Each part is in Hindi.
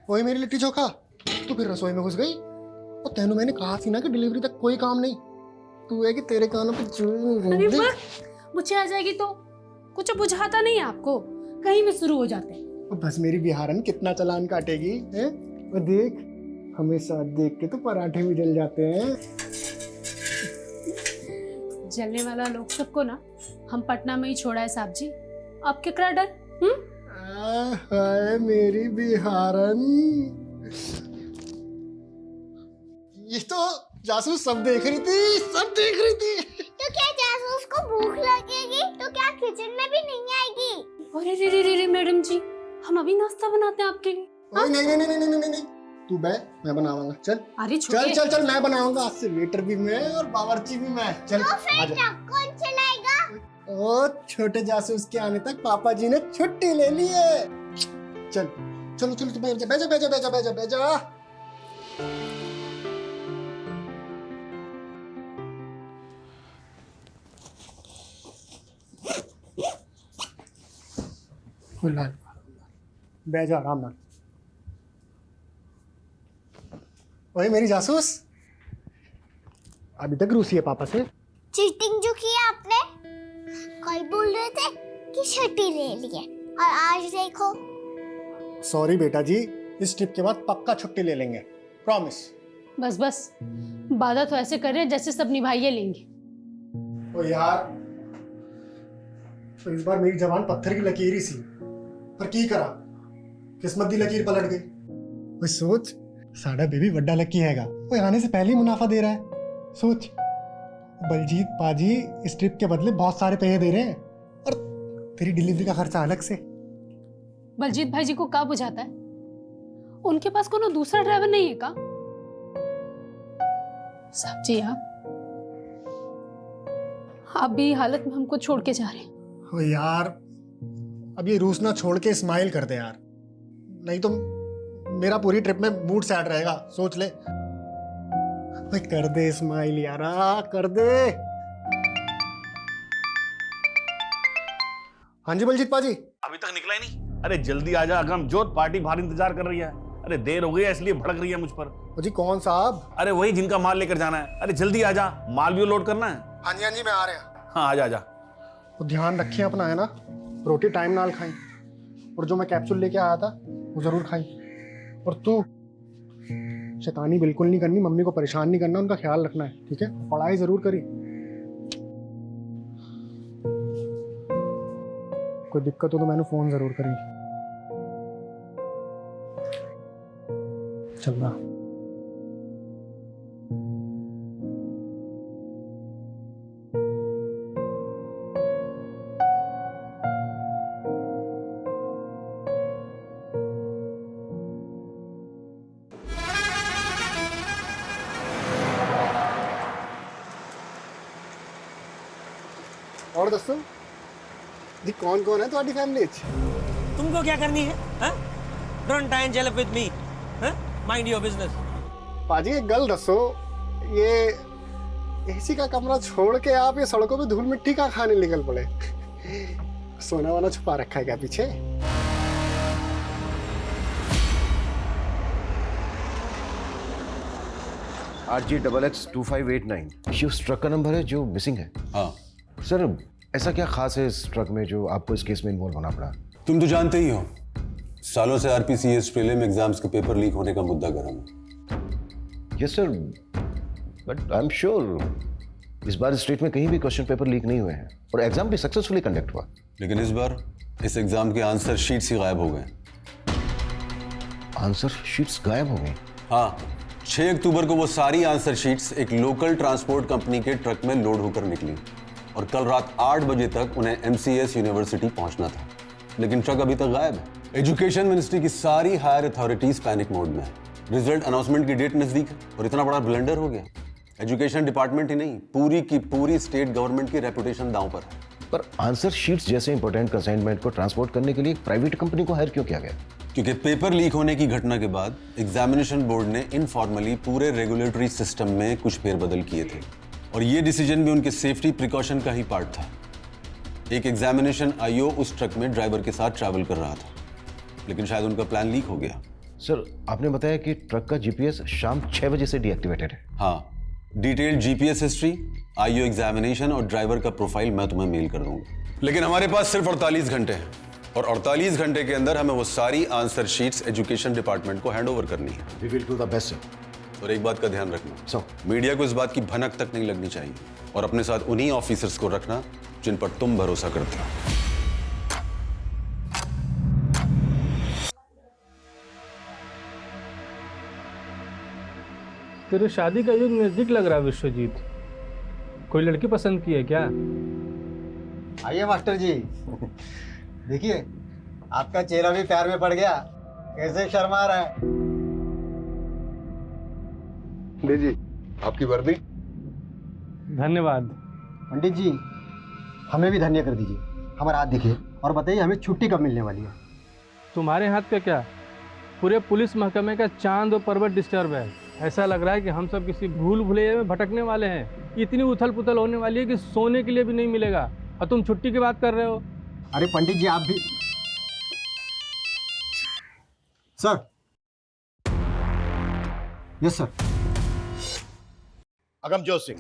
वही मेरी लिट्टी चोखा, तू फिर रसोई में घुस गई। और तेनू मैंने कहा थी ना कि डिलीवरी तक कोई काम नहीं, तू है कि तेरे कानों पे अरे मुझे आ जाएगी तो कुछ बुझाता नहीं है आपको, कहीं भी शुरू हो जाते हैं। बस मेरी बिहारन कितना चालान काटेगी है? वो देख, हमेशा देख के तो पराठे भी जल जाते हैं। जलने वाला लोग सबको ना हम पटना में ही छोड़ा है साहब जी, आप क्या डर? हाय मेरी बिहारन, ये तो जासूस सब देख रही थी, सब देख रही थी। तो क्या जासूस को भूख लगेगी तो क्या किचन में भी नहीं आएगी? अरे रे रे रे रे मैडम जी, हम अभी नाश्ता बनाते हैं आपके लिए। नहीं नहीं नहीं नहीं नहीं नहीं, तू बैठ, मैं बनाऊंगा। चल अरे चल चल चल, मैं बनाऊंगा। आज से वेटर भी मैं और बावर्ची भी मैं। चल तो फिर आजा। ट्रक कौन चलाएगा? ओ छोटे जासूस के आने तक पापा जी ने छुट्टी ले ली है। चल चलो चलो, तू बैठ जा बैठ जा बैठ जा बैठ जा बैठ जा बैठ जा। बैठ जा आराम से। ओए मेरी जासूस, अभी तक रूसी है पापा से? चीटिंग जो की आपने, कल बोल रहे थे कि छुट्टी ले ली है और आज देखो। सॉरी बेटा जी, इस ट्रिप के बाद पक्का छुट्टी ले लेंगे, प्रॉमिस। बस बस, वादा तो ऐसे कर रहे हैं जैसे सब निभाइए लेंगे। ओ यार, तो इस बार मेरी जबान पत्थर की लकीर ही सी, पर की करा, किस्मत दी लकीर पलट गई। ओए सोच, साडा बेबी बड्डा लकी हैगा, वो आने से पहले ही मुनाफा दे रहा है। सोच, बलजीत पाजी इस ट्रिप के बदले बहुत सारे पैसे दे रहे हैं, और तेरी डिलीवरी का खर्चा अलग से। बलजीत भाई जी को क्या बुझाता है? उनके पास कोनो दूसरा ड्राइवर नहीं है का? साहब जी आप भी हालत में हमको छोड़ के जा रहे हैं। ओ यार, अब ये रूस ना छोड़ के स्माइल कर दे यार, नहीं तो मेरा पूरी ट्रिप में मूड सैड रहेगा। सोच ले, भाई कर दे स्माइल यारा, कर दे। हाँ जी बलजीत पाजी। अभी तक निकला ही नहीं? अरे जल्दी आजा अगमजोत, पार्टी बाहर इंतजार कर रही है। अरे देर हो गई है इसलिए भड़क रही है मुझ पर। ओ जी कौन साहब? अरे वही जिनका माल लेकर जाना है। अरे जल्दी आजा, माल भी लोड करना है। हाँ जी मैं आ रहा। हाँ आजा आजा। तो ध्यान रखिए अपना, है ना, रोटी टाइम नाल खाई, और जो मैं कैप्सूल लेके आया था वो जरूर खाई। और तू शैतानी बिल्कुल नहीं करनी, मम्मी को परेशान नहीं करना, उनका ख्याल रखना है, ठीक है? पढ़ाई जरूर करी। कोई दिक्कत हो तो मैंने फोन जरूर करी। चल रहा। और दसो जी, कौन कौन है तुम्हारी फैमिली? तुमको क्या करनी है? Don't time jail with me, mind your business. पाजी एक गल दसो, ये एसी का कमरा छोड़ के आप ये सड़कों पे धूल मिट्टी का खाने निकल पड़े? सोना वाना छुपा रखा है क्या पीछे? RG XX2589 ये उस ट्रक का नंबर है जो मिसिंग है। हाँ सर, ऐसा क्या खास है इस ट्रक में जो आपको इस केस में इन्वॉल्व होना पड़ा? तुम तो जानते ही हो, सालों से RPCS प्रीलिम एग्जाम्स के पेपर लीक होने का मुद्दा गर्म है। Yes sir, but I am sure इस बार स्टेट में कहीं भी क्वेश्चन पेपर लीक नहीं हुए हैं और एग्जाम भी सक्सेसफुली कंडक्ट हुआ। लेकिन इस बार इस एग्जाम के आंसर शीट्स ही गायब हो गए। आंसर शीट्स गायब हो गई? हाँ, 6 अक्टूबर को वो सारी आंसर शीट्स एक लोकल ट्रांसपोर्ट कंपनी के ट्रक में लोड होकर निकली और कल रात 8 बजे तक उन्हें MCS यूनिवर्सिटी पहुंचना था, लेकिन ट्रक अभी तक गायब है। एजुकेशन मिनिस्ट्री की सारी हायर अथॉरिटीज पैनिक मोड में है। रिजल्ट अनाउंसमेंट की डेट नजदीक है और इतना बड़ा ब्लंडर हो गया। एजुकेशन डिपार्टमेंट ही नहीं, पूरी की पूरी स्टेट गवर्नमेंट की रेपुटेशन दांव पर है। पर आंसर शीट्स जैसे इंपॉर्टेंट कंसाइनमेंट को ट्रांसपोर्ट करने के लिए एक प्राइवेट कंपनी को हायर क्यों किया गया? क्योंकि पेपर लीक होने की घटना के बाद एग्जामिनेशन बोर्ड ने इनफॉर्मली पूरे रेगुलेटरी सिस्टम में कुछ फेरबदल किए थे और ये डिसीजन भी उनके सेफ्टी प्रिकॉशन का ही पार्ट था। एक एग्जामिनेशन IO उस ट्रक में ड्राइवर के साथ ट्रैवल कर रहा था, लेकिन शायद उनका प्लान लीक हो गया सर आपने बताया कि ट्रक का जीपीएस शाम 6 बजे से डीएक्टिवेटेड है। हाँ, detailed GPS history, IO examination और ड्राइवर का प्रोफाइल मैं तुम्हें मेल कर दूंगा। लेकिन हमारे पास सिर्फ 48 घंटे हैं और 48 घंटे के अंदर हमें वो सारी आंसर शीट्स एजुकेशन डिपार्टमेंट को हैंड ओवर करनी है। We will do the best sir. और एक बात का ध्यान रखना, सर मीडिया को इस बात की भनक तक नहीं लगनी चाहिए और अपने साथ उन्हीं ऑफिसर्स को रखना जिन पर तुम भरोसा करते हो। तेरे शादी का युग नजदीक लग रहा है विश्वजीत। कोई लड़की पसंद की है क्या? आइए मास्टर जी, देखिए आपका चेहरा भी प्यार में पड़ गया। कैसे शर्मा रहा है। लीजिए आपकी वर्दी। धन्यवाद। पंडित जी हमें भी धन्य कर दीजिए। हमारा हाथ दिखिए और बताइए हमें छुट्टी कब मिलने वाली है। तुम्हारे हाथ का क्या, पूरे पुलिस महकमे का चांद और पर्वत डिस्टर्ब है। ऐसा लग रहा है कि हम सब किसी भूल भुलैया में भटकने वाले हैं। इतनी उथल पुथल होने वाली है कि सोने के लिए भी नहीं मिलेगा और तुम छुट्टी की बात कर रहे हो। अरे पंडित जी आप भी। Sir. Yes sir. Agamjot Singh,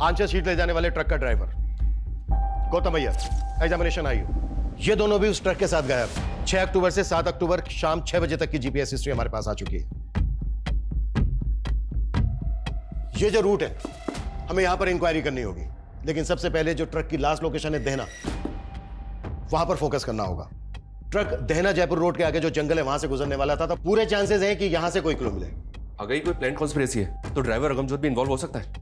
answer sheet ले जाने वाले ट्रक का ड्राइवर। गौतम अय्यर, एग्जामिनेशन आई हो। ये दोनों भी उस ट्रक के साथ गायब। 6 अक्टूबर से 7 अक्टूबर शाम 6 बजे तक की जीपीएस हिस्ट्री हमारे पास आ चुकी है। ये जो रूट है हमें यहां पर इंक्वायरी करनी होगी, लेकिन सबसे पहले जो ट्रक की लास्ट लोकेशन है देहना, वहां पर फोकस करना होगा। ट्रक देहना जयपुर रोड के आगे जो जंगल है वहां से गुजरने वाला था, तो पूरे चांसेस हैं कि यहां से कोई क्लू मिले। अगर ये कोई प्लान कॉन्स्पिरेसी है तो ड्राइवर अगमजोत भी इन्वॉल्व हो सकता है।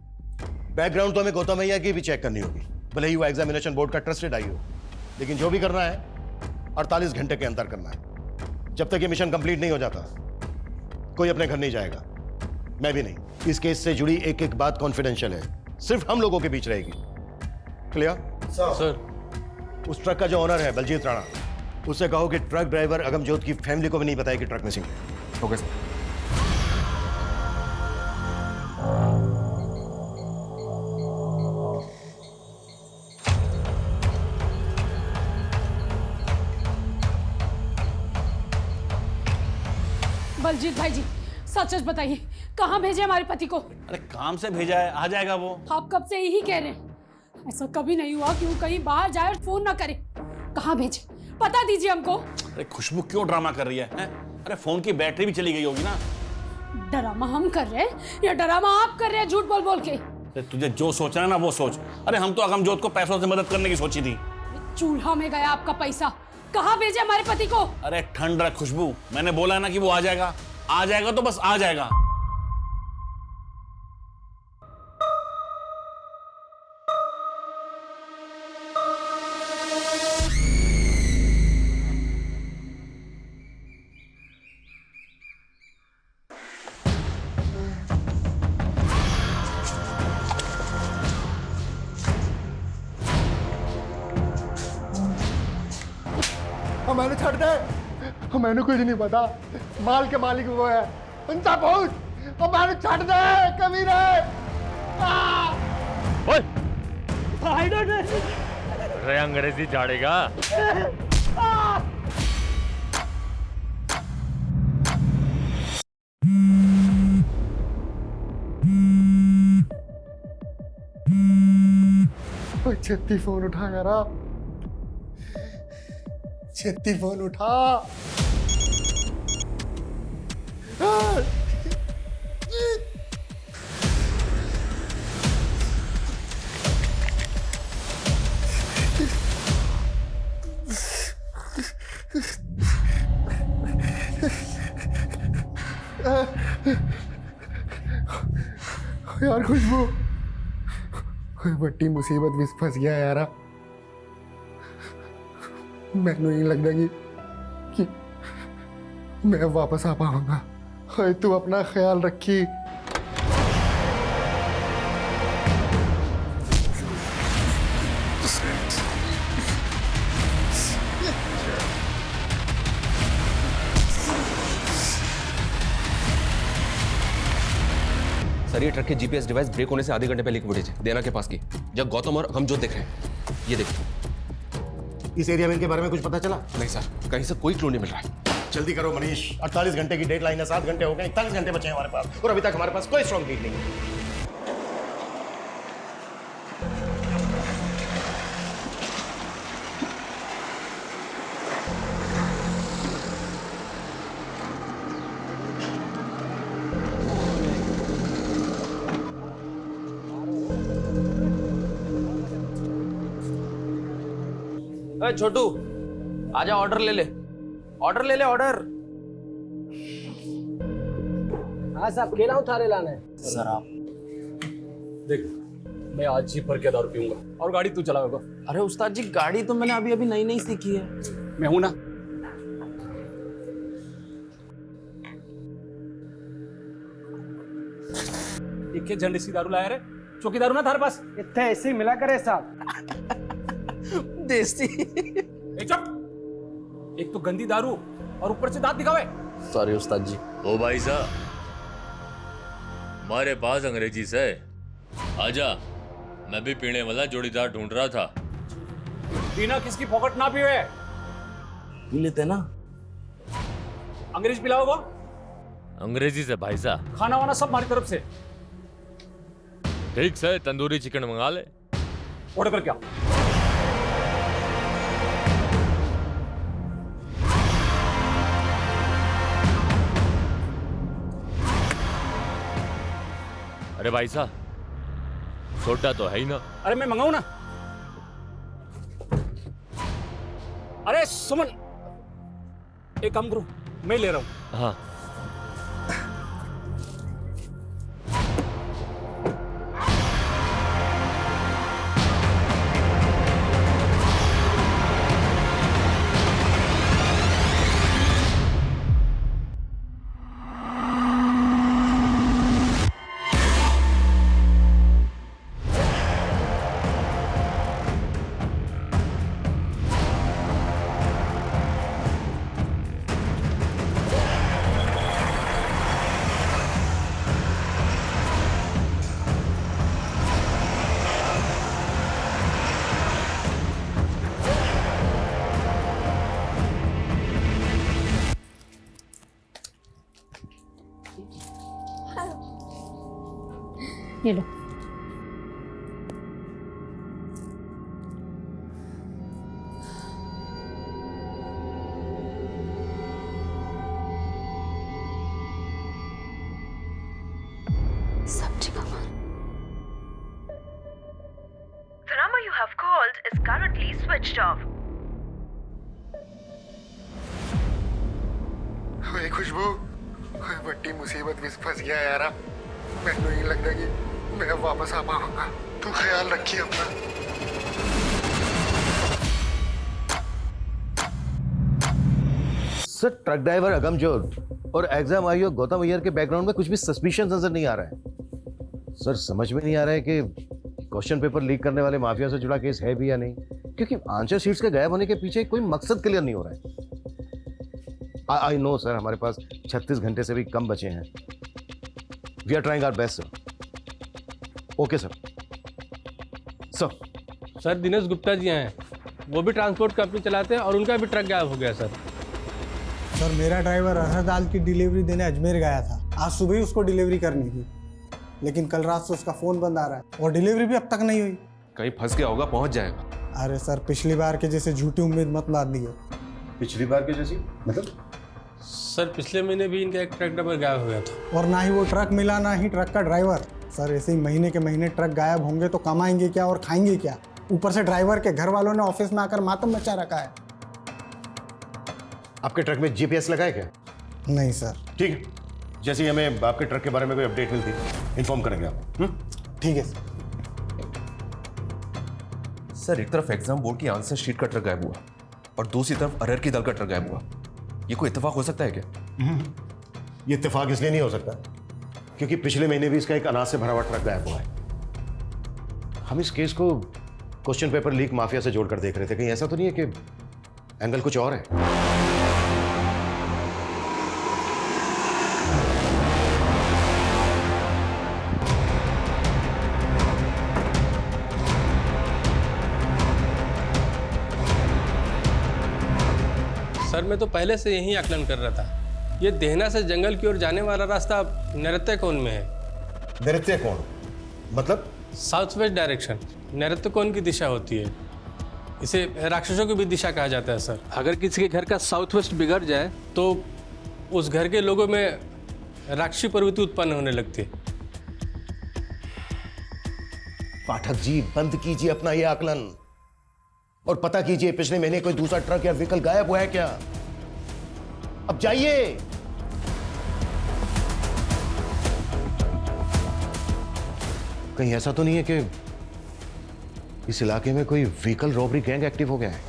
बैकग्राउंड तो हमें गौतम अय्यर की भी चेक करनी होगी, भले ही वो एग्जामिनेशन बोर्ड का ट्रस्टेड आई हो, लेकिन जो भी करना है 48 घंटे के अंदर करना है। जब तक ये मिशन कंप्लीट नहीं हो जाता कोई अपने घर नहीं जाएगा, मैं भी नहीं। इस केस से जुड़ी एक एक बात कॉन्फिडेंशियल है, सिर्फ हम लोगों के बीच रहेगी। Clear sir. उस ट्रक का जो ओनर है बलजीत राणा, उससे कहो कि ट्रक ड्राइवर अगमजोत की फैमिली को भी नहीं बताया कि ट्रक मिसिंग है। Okay sir. बलजीत भाई जी सच सच बताइए, कहाँ भेजे हमारे पति को? अरे काम से भेजा है, आ जाएगा वो। आप कब से यही कह रहे हैं। ऐसा कभी नहीं हुआ कि वो कहीं बाहर जाए और फोन ना करे। कहाँ भेजे, पता दीजिए हमको। अरे खुशबू क्यों ड्रामा कर रही है, हैं? अरे फोन की बैटरी भी चली गई होगी ना। ड्रामा हम कर रहे हैं या ड्रामा आप कर रहे हैं झूठ बोल बोल के? अरे तुझे जो सोचना है ना वो सोच। अरे हम तो अगमजोत को पैसों से मदद करने की सोची थी। चूल्हा में गया आपका पैसा। कहाँ भेजे हमारे पति को? अरे ठंड रख खुशबू, मैंने बोला ना कि वो आ जाएगा। आ जाएगा तो बस आ जाएगा। मैंने छड़ दे, मैंने कुछ नहीं पता। माल के मालिक वो है, उनका पहुंच। मैंने छड़ दे कभी रे अंग्रेजी झाड़ेगा। छेती फोन उठा यार, छेती फोन उठा। यार खुशबू, बड़ी मुसीबत में फंस गया यार। मैंने नहीं लगता कि मैं वापस आ पाऊंगा। तू अपना ख्याल रखी। सर ये ट्रक के जीपीएस डिवाइस ब्रेक होने से आधे घंटे पहले की फुटेज है, देना के पास की, जब गौतम और अगमजोत देख रहे हैं। ये देखिए। इस एरिया में इनके बारे में कुछ पता चला? नहीं सर, कहीं से कोई क्लू नहीं मिल रहा है। जल्दी करो मनीष, 48 घंटे की डेडलाइन है, 7 घंटे हो गए, 41 घंटे बचे हैं हमारे पास और अभी तक हमारे पास कोई स्ट्रॉन्ग लीड नहीं है। अरे छोटू, आजा, ऑर्डर ले ले, ऑर्डर ले ले, ऑर्डर। हाँ साहब, केला उतारे लाना है सर आप देख, मैं आज ही भर के दारू पीऊंगा और गाड़ी तू चलाओगा। अरे उस्ताद जी, गाड़ी तो मैंने अभी अभी नई नई सीखी है। मैं हूं ना। एक झंडे सी दारू लाया रे, चौकी दारू ना थारे पास इतने ऐसे ही मिला करे साहब। देसी। चुप, एक तो गंदी दारू और ऊपर से दांत दिखावे। सॉरी उस्ताद जी। ओ भाई साहब, हमारे पास अंग्रेजी से आजा, मैं भी पीने वाला जोड़ीदार ढूंढ रहा था। बिना किसकी पॉकेट ना पीवे, पी लेते ना। अंग्रेज पिलाओगे? अंग्रेजी से भाई साहब। खाना वाना सब हमारी तरफ से। ठीक से तंदूरी चिकन मंगा ले। ऑर्डर कर क्या? अरे भाई साहब, सोडा तो है ही ना। अरे मैं मंगाऊं ना। अरे सुमन, एक काम करो, मैं ले रहा हूं। हाँ ये लो। सब्जी का The number you have called is currently switched off. ओए खुशबू, ओए बड़ी मुसीबत में फंस गया यारा। मैं नहीं लगता कि मैं वापस आ पाऊंगा। तू ख्याल रखिए अपना। सर, ट्रक ड्राइवर अगमजोत और एग्जाम आईओ गौतम अय्यर के बैकग्राउंड में कुछ भी सस्पिशन नजर नहीं आ रहा है। सर, समझ में नहीं आ रहा है कि क्वेश्चन पेपर लीक करने वाले माफिया से जुड़ा केस है भी या नहीं, क्योंकि आंसर शीट्स के गायब होने के पीछे कोई मकसद क्लियर नहीं हो रहा है। आई नो सर, हमारे पास 36 घंटे से भी कम बचे हैं। We are trying our best sir. Okay sir. Sir Dinesh Gupta ji हैं, वो भी ट्रांसपोर्ट कंपनी चलाते हैं और उनका भी ट्रक गायब हो गया सर। सर मेरा ड्राइवर अरहर दाल की डिलीवरी देने अजमेर गया था। आज सुबह ही उसको डिलीवरी करनी थी, लेकिन कल रात से उसका फोन बंद आ रहा है और डिलीवरी भी अब तक नहीं हुई। कहीं फंस गया होगा, पहुंच जाएगा। अरे सर, पिछली बार के जैसे झूठी उम्मीद मत लाद दिए। पिछली बार के जैसी मतलब? सर पिछले महीने भी इनका एक ट्रक ड्राइवर गायब हो गया था। और ना ही वो ट्रक मिला, ना ही ट्रक का ड्राइवर। सर ऐसे ही महीने के महीने ट्रक गायब होंगे तो कमाएंगे क्या और खाएंगे क्या? ऊपर से ड्राइवर के घर वालों ने ऑफिस में आकर मातम मचा रखा है। आपके ट्रक में जीपीएस लगा है क्या? नहीं सर। ठीक है, जैसे ही हमें आपके ट्रक के बारे में कोई अपडेट मिलती इन्फॉर्म करेंगे आपको। ठीक है सर। सर, एक तरफ एग्जाम बोर्ड की आंसर शीट का ट्रक गायब हुआ और दूसरी तरफ अरहर की दाल का ट्रक गायब हुआ। ये कोई इत्तेफाक हो सकता है क्या? ये इत्तेफाक इसलिए नहीं हो सकता क्योंकि पिछले महीने भी इसका एक अनाज से भरा हुआ ट्रक गायब हुआ है। हम इस केस को क्वेश्चन पेपर लीक माफिया से जोड़कर देख रहे थे। कहीं ऐसा तो नहीं है कि एंगल कुछ और है? सर मैं तो पहले से यही आकलन कर रहा था। ये देहना से जंगल की ओर जाने वाला रास्ता नैऋत्य में है। नैऋत्य कोण मतलब? साउथ वेस्ट डायरेक्शन नैऋत्य कोण की दिशा होती है। इसे राक्षसों की भी दिशा कहा जाता है सर। अगर किसी के घर का साउथ वेस्ट बिगड़ जाए तो उस घर के लोगों में राक्षसी प्रवृत्ति उत्पन्न होने लगती है। पाठक जी बंद कीजिए अपना ये आकलन और पता कीजिए पिछले महीने कोई दूसरा ट्रक या व्हीकल गायब हुआ है क्या? अब जाइए। कहीं ऐसा तो नहीं है कि इस इलाके में कोई व्हीकल रॉबरी गैंग एक्टिव हो गया है?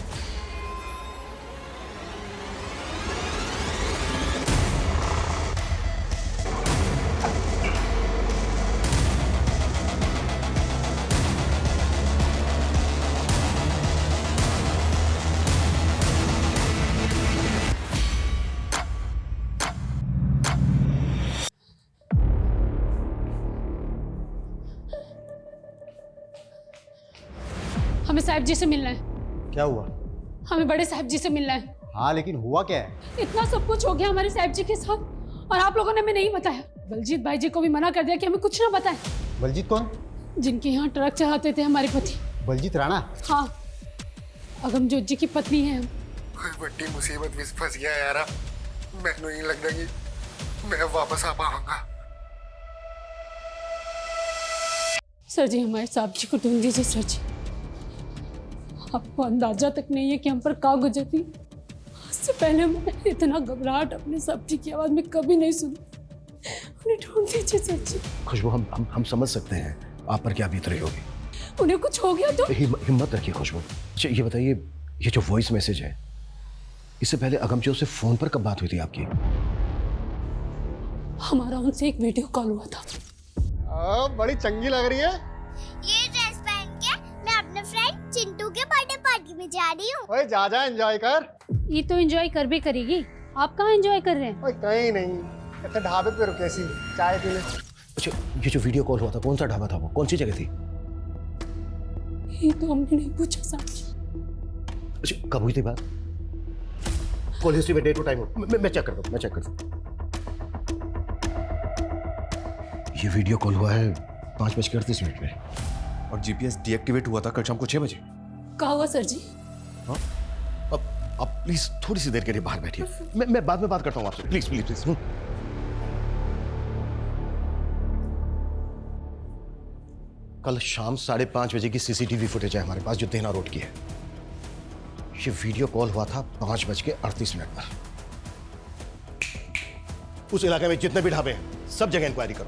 हमें साहब जी से मिलना है। क्या हुआ? हमें बड़े साहब जी से मिलना है। हाँ लेकिन हुआ क्या है? इतना सब कुछ हो गया हमारे साहब जी के साथ और आप लोगों ने हमें नहीं बताया। बलजीत भाई जी को भी मना कर दिया कि हमें कुछ ना बताएं। बलजीत कौन? जिनके यहाँ ट्रक चलाते थे हमारे पति। बलजीत राणा? हाँ, अगमजोत जी की पत्नी है हम। कोई बड़ी मुसीबत में फंस गया यार। मैंने नहीं लगता कि मैं वापस आ पाऊंगा। सर जी हमारे साहब जी को ढूंढ दीजिए सर जी। आपको अंदाजा तक नहीं है कि हम पर का गुजरती। इससे पहले मैं इतना घबराहट अपने साहब जी की आवाज में कभी नहीं सुनी। उन्हें ढूंढ दीजिए सर जी। खुशबू हम समझ सकते हैं आप पर क्या बीत रही होगी। उन्हें कुछ हो गया तो? हिम्मत रखिए खुशबू। अच्छा ये बताइए, ये जो वॉइस मैसेज है इससे पहले अगमजोत से फोन पर कब बात हुई थी आपकी? हमारा उनसे एक वीडियो कॉल हुआ था। बड़ी चंगी लग रही है। ये ड्रेस पहन के मैं अपने फ्रेंड चिंटू के बर्थडे पार्टी में जा रही हूँ। ओए जा एंजॉय कर। ये तो एंजॉय कर भी करेगी। आप कहाँ एंजॉय कर रहे हैं? ओए कहीं नहीं, ऐसे ढाबे पे रुके सी चाय पीने। अच्छा ये जो वीडियो कॉल हुआ था कौन सा ढाबा था वो? कौन सी जगह थी? ये तो हमने नहीं पूछा साहब जी। अच्छा कब हुई थी बात? कॉल हिस्ट्री में डेट और टाइम मैं चेक करता हूँ, मैं चेक करता हूँ। ये वीडियो कॉल हुआ है 5:38 में और जीपीएस डीएक्टिवेट हुआ था कल शाम को 6 बजे। कहा हुआ सर जी? हाँ अब प्लीज थोड़ी सी देर के लिए बाहर बैठिए। मैं बाद में बात करता हूँ आपसे। Please please please. कल शाम 5:30 बजे की सीसीटीवी फुटेज है हमारे पास जो देना रोड की है। ये वीडियो कॉल हुआ था 5:38 पर। उस इलाके में जितने भी ढाबे हैं सब जगह इंक्वायरी करो।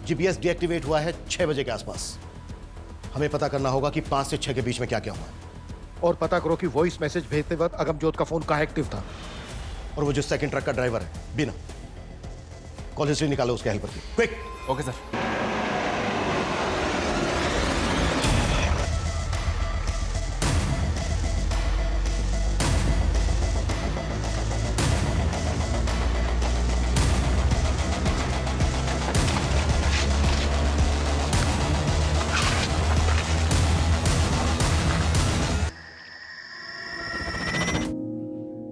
जीपीएस डीएक्टिवेट हुआ है 6 बजे के आसपास। हमें पता करना होगा कि 5 से 6 के बीच में क्या क्या हुआ है और पता करो कि वॉइस मैसेज भेजते वक्त अगमजोत का फोन कहाँ एक्टिव था और वो जो सेकंड ट्रक का ड्राइवर है बिना। कॉल हिस्ट्री निकालो उसके हेल्पर की। क्विक। Okay sir.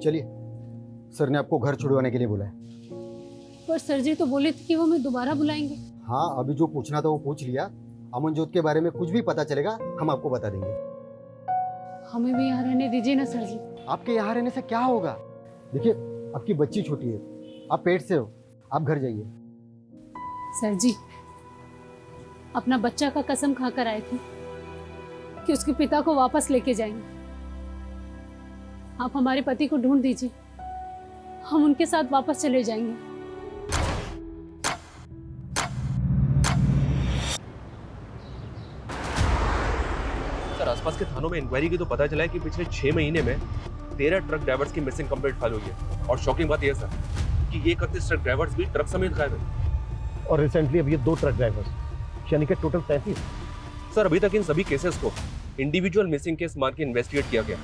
चलिए, सर ने आपको घर छुड़वाने के लिए बुलाया। पर सर जी तो बोले थे कि वो हमें दोबारा बुलाएंगे। हाँ अभी जो पूछना था वो पूछ लिया। अमनजोत के बारे में कुछ भी पता चलेगा हम आपको बता देंगे। हमें भी यहाँ रहने दीजिए ना सर जी। आपके यहाँ रहने से क्या होगा? देखिए आपकी बच्ची छोटी है, आप पेट से हो, आप घर जाइए। सर जी अपना बच्चा का कसम खाकर आए थे कि उसके पिता को वापस लेके जाएंगे। आप हमारे पति को ढूंढ दीजिए, हम उनके साथ वापस चले जाएंगे। सर आसपास के थानों में इंक्वायरी की तो पता चला है कि पिछले 6 महीने में 13 ट्रक ड्राइवर्स की मिसिंग कंप्लेंट फाइल हुई है। और शॉकिंग बात यह है सर कि ये 31 ट्रक ड्राइवर्स भी ट्रक समेत गायब है। और रिसेंटली अब ये 2 ट्रक ड्राइवर्स, यानी कि टोटल 33। सर अभी तक इन सभी केसेस को इंडिविजुअल मिसिंग केस मान के इन्वेस्टिगेट किया गया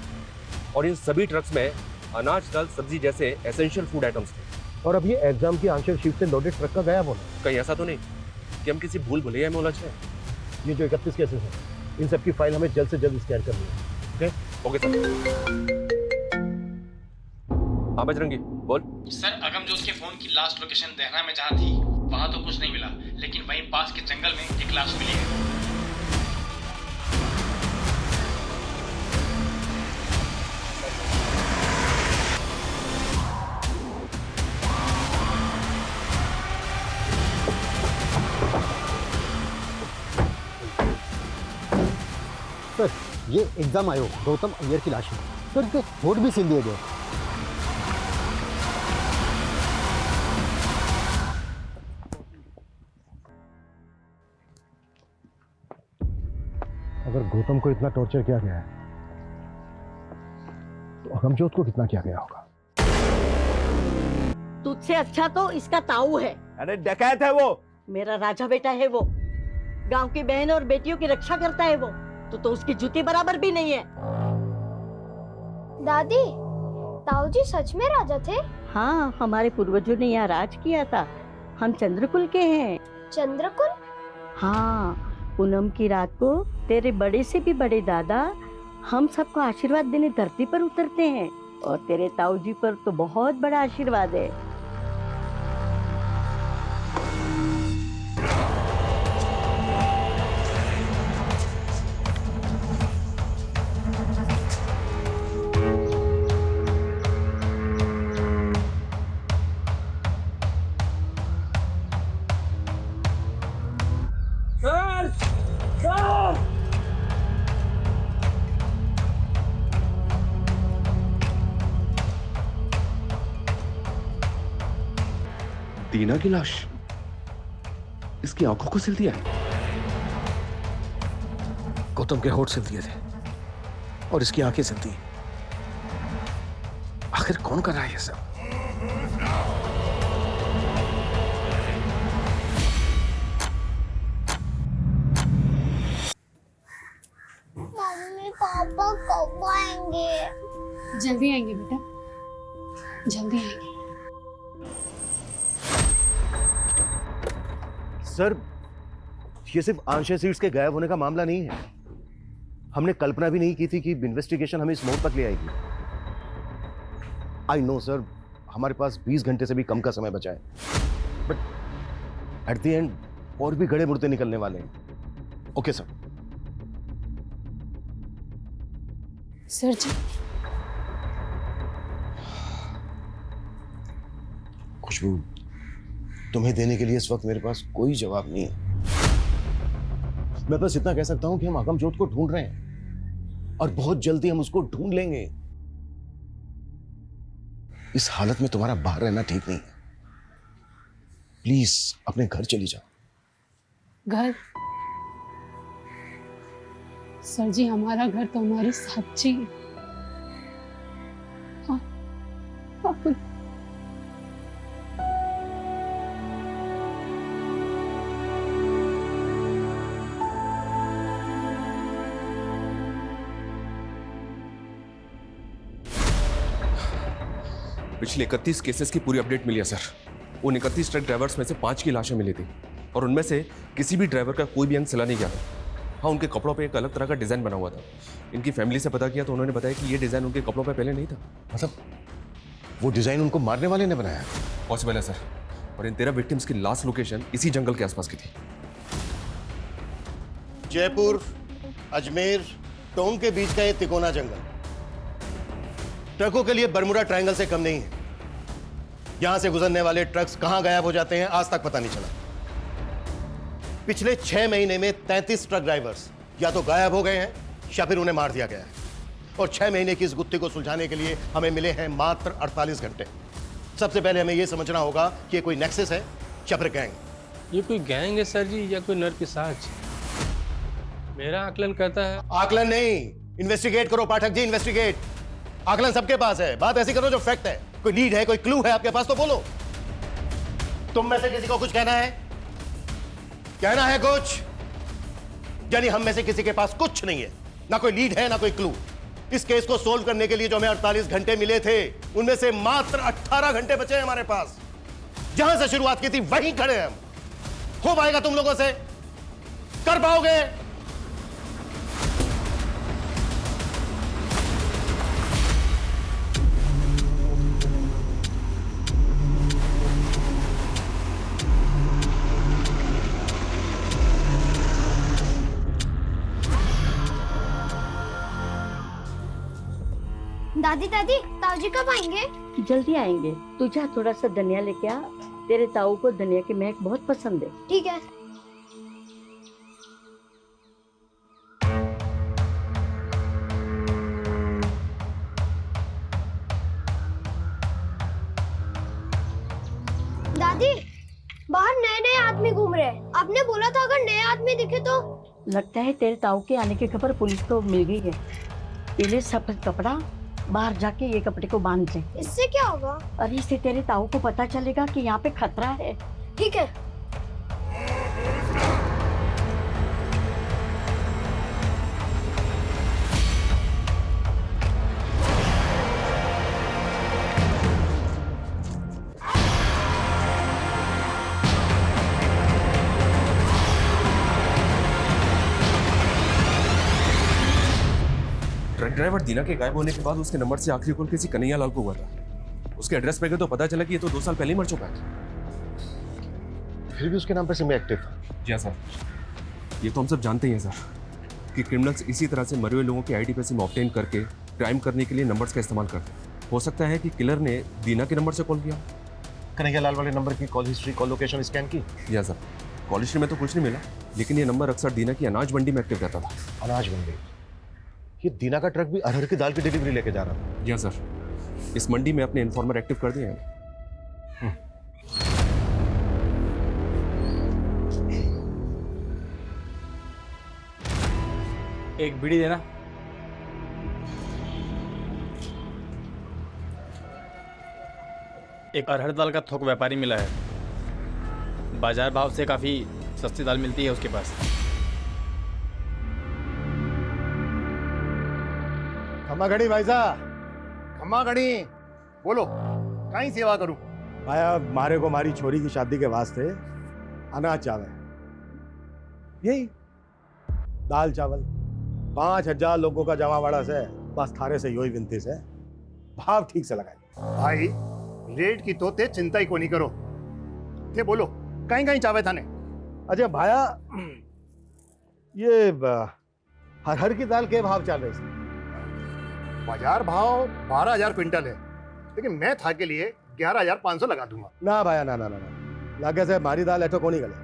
और इन सभी ट्रक्स में अनाज, दाल, सब्जी जैसे एसेंशियल फूड आइटम्स थे। और अब ये एग्जाम की आंसर शीट से लोडेड ट्रक का गायब होना। कहीं ऐसा तो नहीं कि हम किसी भूल भुलैया में उलझ गए? ये जो 31 केसेस हैं इन सब की फाइल हमें जल्द से जल्द स्कैन करनी है। Okay okay sir. हाँ बजरंगी बोल। सर अगमजोत के फोन की लास्ट लोकेशन देहरा में जहाँ थी वहाँ तो कुछ नहीं मिला, लेकिन वहीं पास के जंगल में एक लाश मिली है। सर ये एग्जाम आयोग गौतम अय्यर की लाश है सर, इनके होठ भी सील दिए गए। अगर गौतम को इतना टॉर्चर किया गया है तो अगमजोत को कितना किया गया होगा? तुझसे अच्छा तो इसका ताऊ है। अरे डकैत है वो। मेरा राजा बेटा है वो, गांव की बहन और बेटियों की रक्षा करता है वो, तो उसकी जूती बराबर भी नहीं है। दादी, ताऊ जी सच में राजा थे? हाँ, हमारे पूर्वजों ने यहाँ राज किया था। हम चंद्रकुल के हैं। चंद्रकुल? हाँ, पूनम की रात को तेरे बड़े से भी बड़े दादा हम सबको आशीर्वाद देने धरती पर उतरते हैं, और तेरे ताऊ जी पर तो बहुत बड़ा आशीर्वाद है। दीना की लाश, इसकी आंखों को सिल दिया है। गौतम के होठ सिल दिए थे और इसकी आंखें सिल दी। आखिर कौन कर रहा है ये सब? मम्मी पापा कब आएंगे? जल्दी आएंगे बेटा, जल्दी आएंगे। सर, ये सिर्फ आंशिक सीट्स के गायब होने का मामला नहीं है। हमने कल्पना भी नहीं की थी कि इन्वेस्टिगेशन हमें इस मोड़ तक ले आएगी। आई नो सर, हमारे पास 20 घंटे से भी कम का समय बचा है, बट एट द एंड और भी गड़े मुड़ते निकलने वाले हैं। Okay sir. सर जी, खुशबू, तुम्हें देने के लिए इस वक्त मेरे पास कोई जवाब नहीं है। मैं बस इतना कह सकता हूं कि हम अगमजोत को ढूंढ रहे हैं और बहुत जल्दी हम उसको ढूंढ लेंगे। इस हालत में तुम्हारा बाहर रहना ठीक नहीं है। प्लीज अपने घर चली जाओ। घर? सर जी, हमारा घर तो हमारी साक्षी है। हाँ, आप पिछले 31 केसेस की पूरी अपडेट मिली है सर। उन 31 ट्रक ड्राइवर्स में से 5 की लाशें मिली थी, और उनमें से किसी भी ड्राइवर का कोई भी अंग सिला नहीं गया था। हाँ, उनके कपड़ों पे एक अलग तरह का डिजाइन बना हुआ था। इनकी फैमिली से पता किया तो उन्होंने बताया कि ये डिजाइन उनके कपड़ों पे पहले नहीं था। मतलब वो डिजाइन उनको मारने वाले ने बनाया? पॉसिबल है सर। और इन 13 विक्टिम्स की लास्ट लोकेशन इसी जंगल के आसपास की थी। जयपुर अजमेर टोंक के बीच का ये तिकोना जंगल ट्रकों के लिए बरमुडा ट्रायंगल से कम नहीं है। यहां से गुजरने वाले ट्रक्स कहां गायब हो जाते हैं आज तक पता नहीं चला। पिछले 6 महीने में 33 ट्रक ड्राइवर्स या तो गायब हो गए हैं या फिर उन्हें मार दिया गया है, और 6 महीने की इस गुत्थी को सुलझाने के लिए हमें मिले हैं मात्र 48 घंटे। सबसे पहले हमें यह समझना होगा कि कोई नेक्सस है या फिर गैंग। ये कोई गैंग है सर जी, या कोई नरपिशाच? मेरा आकलन कहता है। आकलन नहीं, इन्वेस्टिगेट करो पाठक जी, इन्वेस्टिगेट। आकलन सबके पास है, बात ऐसी करो जो फैक्ट है। कोई लीड है, कोई क्लू है आपके पास तो बोलो। तुम में से किसी को कुछ कहना है? कहना है कुछ? यानी हम में से किसी के पास कुछ नहीं है, ना कोई लीड है ना कोई क्लू। इस केस को सोल्व करने के लिए जो हमें 48 घंटे मिले थे, उनमें से मात्र 18 घंटे बचे हैं हमारे पास। जहां से शुरुआत की थी वहीं खड़े हैं हम। हो पाएगा तुम लोगों से? कर पाओगे? दादी दादी ताऊजी कब आएंगे? जल्दी आएंगे। तू जा थोड़ा सा धनिया लेके आ, तेरे ताऊ को धनिया की महक बहुत पसंद है। ठीक है। दादी बाहर नए नए आदमी घूम रहे हैं। आपने बोला था अगर नए आदमी दिखे तो। लगता है तेरे ताऊ के आने की खबर पुलिस को मिल गई है। पहले सफेद कपड़ा बाहर जाके ये कपड़े को बांध ले। इससे क्या होगा? अरे इससे तेरे ताऊ को पता चलेगा कि यहाँ पे खतरा है। ठीक है। ट्रक ड्राइवर दीना के गायब होने के बाद उसके नंबर से आखिरी कॉल किसी कन्हैया लाल को हुआ था। उसके एड्रेस पे गए तो पता चला कि ये तो 2 साल पहले ही मर चुका है। फिर भी उसके नाम पर सिम एक्टिव था। जी हाँ सर, ये तो हम सब जानते ही हैं सर कि क्रिमिनल्स इसी तरह से मरे हुए लोगों के आईडी पे सिम ऑब्टेन करके क्राइम करने के लिए नंबर्स का इस्तेमाल करते हैं। हो सकता है कि किलर ने दीना के नंबर से कॉल किया। कन्हैया लाल वाले नंबर की call history, call location scan की? जी हाँ सर, कॉल हिस्ट्री में तो कुछ नहीं मिला, लेकिन ये नंबर अक्सर दीना की अनाज मंडी में एक्टिव रहता था। अनाज मंडी? ये दीना का ट्रक भी अरहर की दाल की डिलीवरी लेके जा रहा था। जी हाँ सर, इस मंडी में अपने इन्फॉर्मर एक्टिव कर दिए हैं। एक बीड़ी देना। एक अरहर दाल का थोक व्यापारी मिला है, बाजार भाव से काफी सस्ती दाल मिलती है उसके पास। खम्मा घड़ी भाई साहब, खम्मा घड़ी। बोलो, कहीं सेवा करूं? भाया मारे को मारी छोरी की शादी के वास्ते अनाज चावल, यही दाल चावल 5000 लोगों का जमावाड़ा से बस थारे से योही विनती से भाव ठीक से लगाए। भाई रेट की तो ते चिंता ही को नहीं करो। ते बोलो कहीं कहीं चावे थाने। अच्छा भाया, ये हरहर की दाल के भाव चल रहे थे? बाजार भाव 12000 क्विंटल है, लेकिन मैं था के लिए 11500 लगा दूंगा। ना भाया ना ना ना ना, लागे से मारी दाल ऐठो को नहीं गले।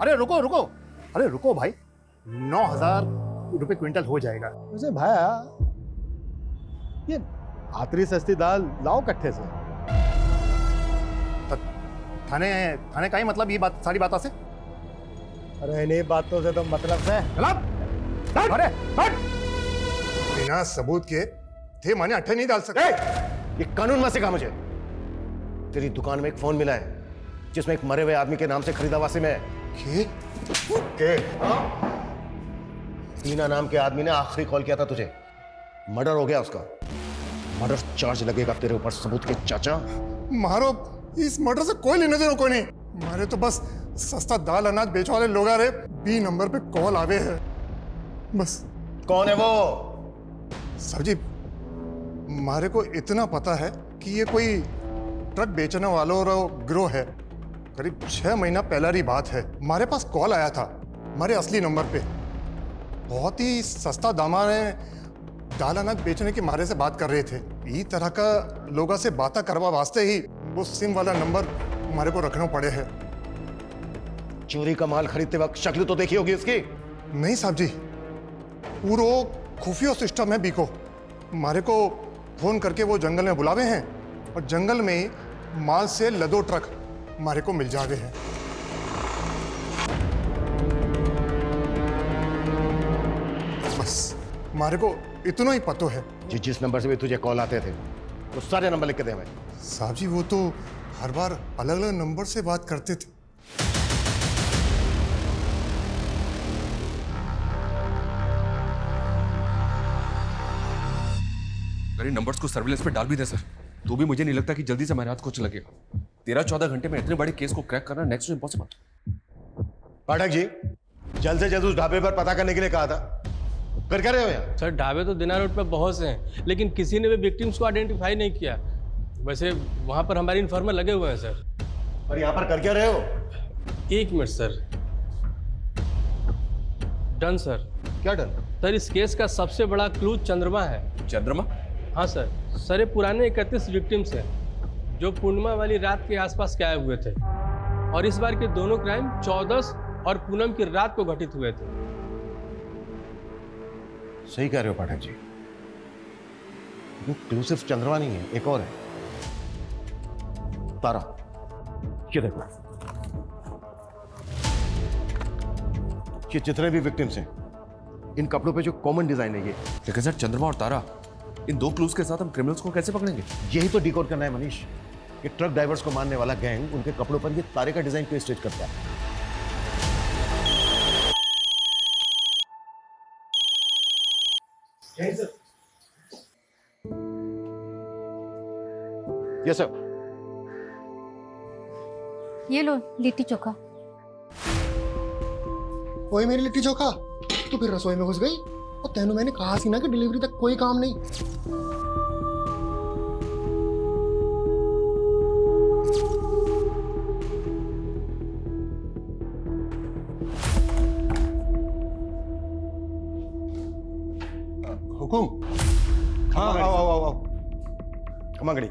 अरे रुको रुको, अरे रुको भाई, 9000 रुपए क्विंटल हो जाएगा। वैसे भाया ये आतरी सस्ती दाल लाओ कट्ठे से। थाने थाने का ही मतलब ये बात सारी बातों से? अरे इन्हीं बातों से तो मतलब से। अरे हट! बिना सबूत के थे माने अट्ठे नहीं डाल सकते। ये कानून में सिखा मुझे। तेरी दुकान में एक फोन मिला है जिसमें एक मरे हुए आदमी के नाम से खरीदा हुआ सिम है। के? दीना नाम के आदमी ने आखिरी कॉल किया था तुझे। मर्डर हो गया उसका। मर्डर चार्ज लगेगा तेरे ऊपर सबूत के चाचा। मारो, इस मर्डर से कोई लेने देना कोई नहीं। मारे तो बस सस्ता दाल अनाज बेच वाले लोग आ रहे, बी नंबर पे कॉल आवे है बस। कौन है वो? सर जी, मारे को इतना पता है कि ये कोई ट्रक बेचने वालों का गिरोह है। करीब 6 महीना पहला की बात है, हमारे पास कॉल आया था हमारे असली नंबर पे। बहुत ही सस्ता दामा में दाल अनाज बेचने के मारे से बात कर रहे थे। इस तरह का लोगों से बातें करवा वास्ते ही वो सिम वाला नंबर हमारे को रखना पड़े है। चोरी का माल खरीदते वक्त शक्ल तो देखी होगी इसकी? नहीं साहब जी, पूरा खुफिया सिस्टम है बीको। हमारे को फोन करके वो जंगल में बुलावे हैं और जंगल में ही माल से लदो ट्रक हमारे को मिल जावे हैं। बस हमारे को इतना ही पतो है। जिस नंबर से भी तुझे कॉल आते थे वो सारे नंबर लिख के दे हमें। साहब जी, वो तो हर बार अलग अलग नंबर से बात करते थे। अरे नंबर्स को सर्विलेंस पे डाल भी दे सर, तो भी मुझे नहीं लगता कि जल्दी से हमारे हाथ कुछ लगेगा। 13-14 घंटे में इतने बड़े केस को क्रैक करना next to impossible. Pathak ji, जल्द से जल्द उस ढाबे पर पता करने के लिए कहा था, कर क्या रहे हो यहाँ? सर ढाबे तो दिना रोड पे बहुत से हैं, लेकिन किसी ने भी विक्टिम्स को आइडेंटिफाई नहीं किया। वैसे वहाँ पर हमारे इन्फॉर्मर लगे हुए हैं सर। और यहाँ पर कर क्या रहे हो? 1 मिनट सर। Done sir. क्या डन? सर इस केस का सबसे बड़ा क्लू चंद्रमा है। चंद्रमा? हाँ सर। सर ये पुराने 31 विक्टिम्स हैं जो पूर्णिमा वाली रात के आसपास गायब हुए थे, और इस बार के दोनों क्राइम 14 और पूनम की रात को घटित हुए थे। सही कह रहे हो पाठक जी, क्लू सिर्फ चंद्रमा नहीं है, एक और है, तारा। ये देखो, ये जितने भी विक्टिम्स हैं, इन कपड़ों पे जो कॉमन डिजाइन है ये। लेकिन सर चंद्रमा और तारा, इन दो क्लूज के साथ हम क्रिमिनल्स को कैसे पकड़ेंगे? यही तो डिकोड करना है मनीष, कि ट्रक ड्राइवर्स को मारने वाला गैंग उनके कपड़ों पर ये तारे का डिजाइन क्यों स्टिच करता है। Yes sir. ये लो लिट्टी चोखा। वही मेरी लिट्टी चोखा, तो फिर रसोई में घुस गई। और तेनू मैंने कहा सी ना कि डिलीवरी तक कोई काम नहीं। हुकुम। हाँ आओ। कमा गड़ी।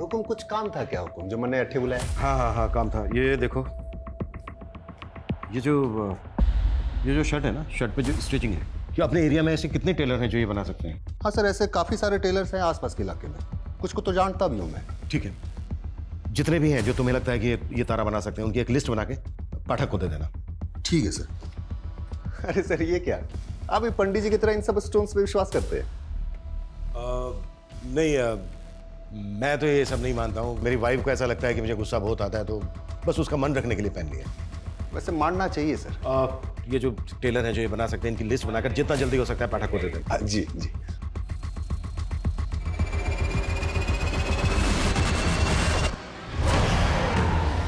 हुकुम, कुछ काम था क्या हुकुम, जो मैंने अट्ठे बुलाया? हाँ काम था। ये देखो, ये जो शर्ट है ना, शर्ट पे जो स्टिचिंग है, कि अपने एरिया में ऐसे कितने टेलर हैं जो ये बना सकते हैं? हाँ सर, ऐसे काफ़ी सारे टेलर्स हैं आसपास के इलाके में, कुछ को तो जानता भी हूँ मैं। ठीक है, जितने भी हैं जो तुम्हें लगता है कि ये तारा बना सकते हैं, उनकी एक लिस्ट बना के पाठक को दे देना। ठीक है सर। अरे सर ये क्या, आप भी पंडित जी की तरह इन सब स्टोन्स पे विश्वास करते हैं? नहीं, मैं तो ये सब नहीं मानता हूँ। मेरी वाइफ को ऐसा लगता है कि मुझे गुस्सा बहुत आता है, तो बस उसका मन रखने के लिए पहन लिया। वैसे मानना चाहिए सर। ये जो टेलर हैं जो ये बना सकते हैं, इनकी लिस्ट बनाकर जितना जल्दी हो सकता है पाठक को दे दें। जी।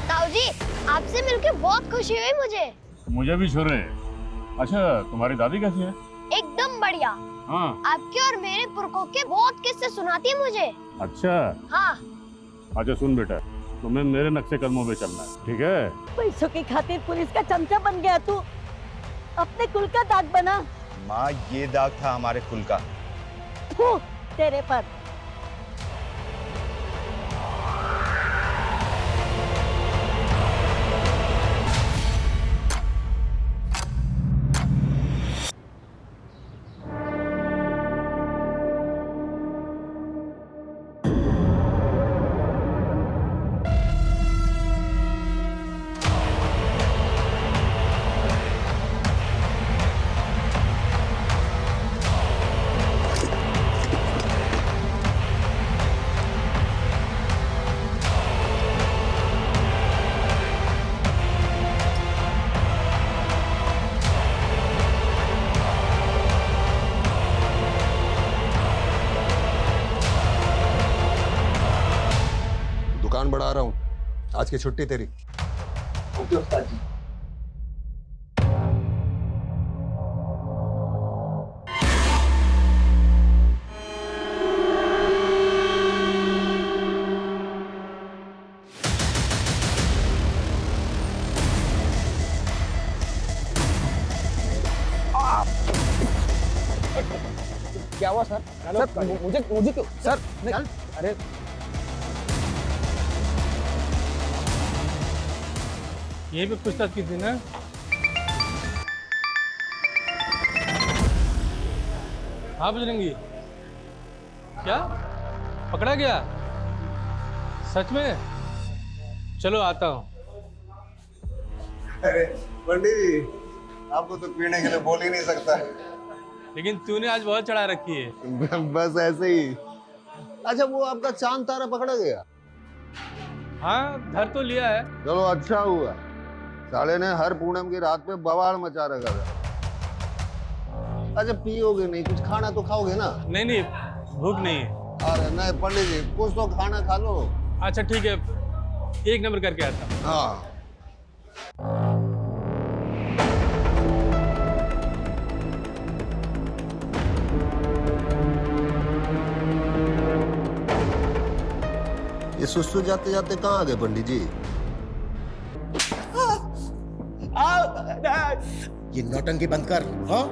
ताऊ जी, आपसे मिलके बहुत खुशी हुई मुझे भी छोरे। अच्छा, तुम्हारी दादी कैसी है? एकदम बढ़िया। हाँ। आपके और मेरे पुरखों के बहुत किस्से सुनाती है मुझे। अच्छा। हाँ। अच्छा सुन बेटा, तुम्हें मेरे नक्शे कदमों पे चलना है, ठीक है? पैसों की खातिर पुलिस का चमचा बन गया तू, अपने कुल का दाग बना। माँ, ये दाग था हमारे कुल का। तेरे पर। दुकान बढ़ा रहा हूँ, आज की छुट्टी तेरी। ओके उस्ताद जी। क्या हुआ सर? सर मुझे क्यों सर? अरे यही पे पूछताछ की थी ना? हाँ बजरंगी, क्या पकड़ा गया? सच में? चलो आता हूँ। अरे पंडित जी, आपको तो पीने के लिए बोल ही नहीं सकता। लेकिन तूने आज बहुत चढ़ा रखी है। बस ऐसे ही। अच्छा, वो आपका चांद तारा पकड़ा गया? हाँ, धर तो लिया है। चलो अच्छा हुआ, साले ने हर पूनम की रात पे बवाल मचा रखा था। अच्छा पियोगे नहीं, कुछ खाना तो खाओगे ना? नहीं, भूख नहीं है। अरे नहीं पंडित जी, कुछ तो खाना खा लो। अच्छा ठीक है, एक नंबर करके आता हूँ। हाँ। ये सुसु जाते जाते कहाँ आ गए पंडित जी? ये नौटंकी बंद कर। हाँ,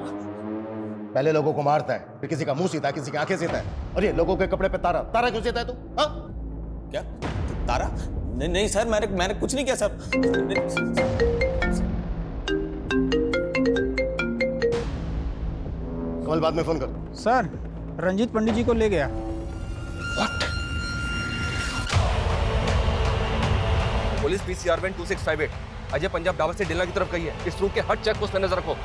पहले लोगों को मारता है, फिर किसी का मुंह सीता है, किसी की आंखें सीता है, और ये लोगों के कपड़े पे तारा तारा क्यों सीता है तू? हाँ? क्या तारा? नहीं नहीं सर, मैंने कुछ नहीं किया सर। कल बाद में फोन कर। सर रंजीत पंडित जी को ले गया। Police PCR van 2658 Ajay Punjab Dhaba से डिलना की तरफ गई है। इस रूट के हर चेक पोस्ट पर नजर रखो।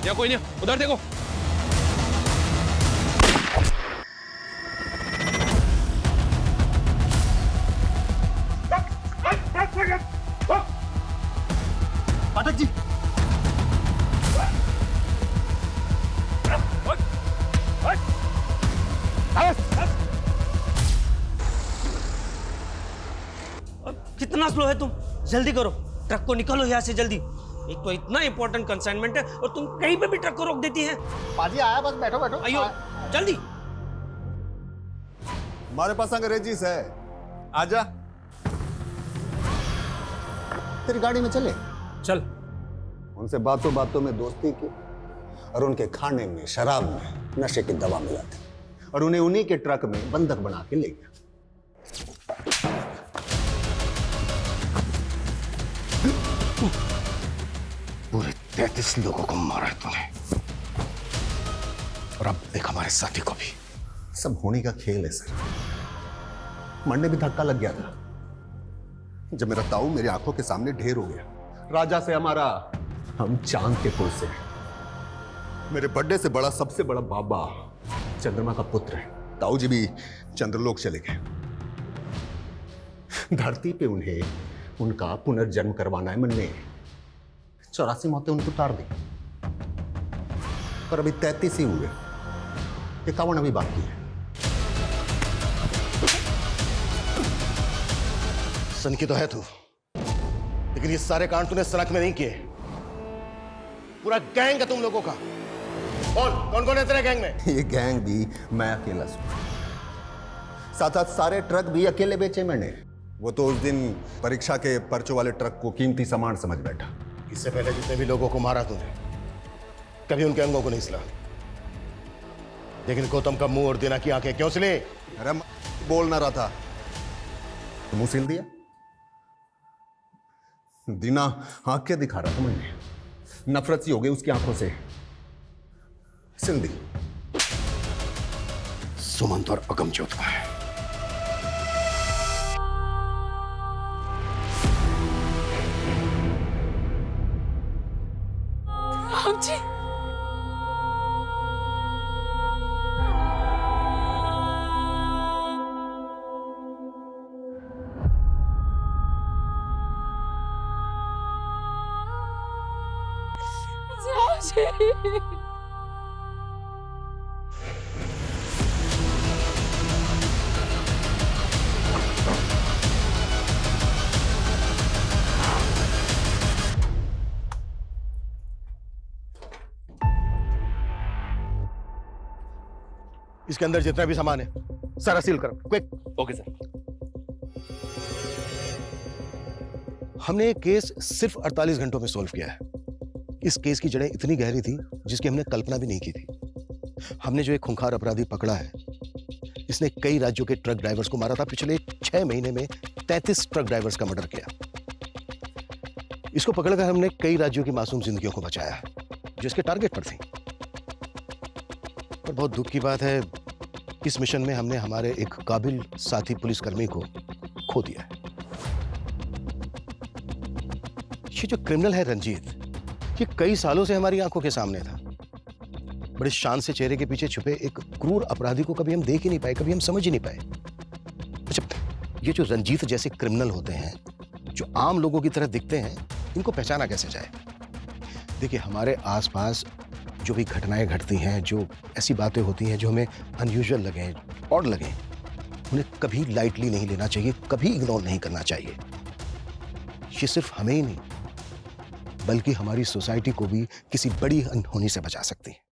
यहाँ कोई नहीं, उधर देखो। पाठक जी, कितना स्लो है तुम? जल्दी करो, ट्रक को निकालो यहाँ से जल्दी। एक तो इतना इंपॉर्टेंट कंसाइनमेंट है और तुम कहीं पे भी ट्रक को रोक देती है। पाजी आया, बस बैठो बैठो। आइयो जल्दी। हमारे पास अंग्रेजीस है, आजा। तेरी गाड़ी में चले? चल। उनसे बातों बातों में दोस्ती की और उनके खाने में, शराब में नशे की दवा मिलाती और उन्हें उन्हीं के ट्रक में बंधक बना के ले गया। पूरे 33 लोगों को मारा है तूने, और अब एक हमारे साथी को भी। सब होने का खेल है सर। मन में भी धक्का लग गया था जब मेरा ताऊ मेरी आंखों के सामने ढेर हो गया। राजा से हमारा, हम चांद के कुल से। मेरे बर्थडे से बड़ा, सबसे बड़ा बाबा चंद्रमा का पुत्र है। ताऊ जी भी चंद्रलोक चले गए। धरती पे उन्हें उनका पुनर्जन्म करवाना है। मन ने 84 मौतें उनको उतार दी, पर अभी 33 ही हुए। 51 अभी बाकी है। सनकी तो है तू, लेकिन ये सारे कांड तूने सनक में नहीं किए। पूरा गैंग है तुम लोगों का। कौन कौन है तेरे गैंग में? ये गैंग भी मैं अकेला हूं। साथ साथ सारे ट्रक भी अकेले बेचे मैंने। वो तो उस दिन परीक्षा के पर्चों वाले ट्रक को कीमती सामान समझ बैठा। इससे पहले जितने भी लोगों को मारा तूने, कभी उनके अंगों को नहीं सिला। लेकिन गौतम का मुंह और दीना की आंखें क्यों सिले? अरे बोल ना रहा था तो मुंह सिल दिया। दीना आंखें दिखा रहा था, मैंने नफरत सी हो गई उसकी आंखों से, सिल दी। सुमंत और अगमजोत का है। राम जी, इसके अंदर जितना भी सामान है सारा सील करो, क्विक। Okay sir. हमने ये केस सिर्फ 48 घंटों में सॉल्व किया है। इस केस की जड़ें इतनी गहरी थी जिसकी हमने कल्पना भी नहीं की थी। हमने जो एक खूंखार अपराधी पकड़ा है, इसने कई राज्यों के ट्रक ड्राइवर्स को मारा था। पिछले 6 महीने में 33 ट्रक ड्राइवर्स का मर्डर किया। इसको पकड़कर हमने कई राज्यों की मासूम जिंदगियों को बचाया जो इसके टारगेट पर थी। पर बहुत दुख की बात है, इस मिशन में हमने हमारे एक काबिल साथी पुलिसकर्मी को खो दिया है। ये जो क्रिमिनल है रंजीत, ये कई सालों से हमारी आंखों के सामने था। बड़े शान से चेहरे के पीछे छुपे एक क्रूर अपराधी को कभी हम देख ही नहीं पाए, कभी हम समझ ही नहीं पाए। अच्छा, ये जो रंजीत जैसे क्रिमिनल होते हैं, जो आम लोगों की तरह दिखते हैं, इनको पहचाना कैसे जाए? देखिए, हमारे आसपास जो भी घटनाएं घटती हैं, जो ऐसी बातें होती हैं जो हमें अनयूजुअल लगे, ऑड लगे, उन्हें कभी लाइटली नहीं लेना चाहिए, कभी इग्नोर नहीं करना चाहिए। ये सिर्फ हमें ही नहीं बल्कि हमारी सोसाइटी को भी किसी बड़ी अनहोनी से बचा सकती है।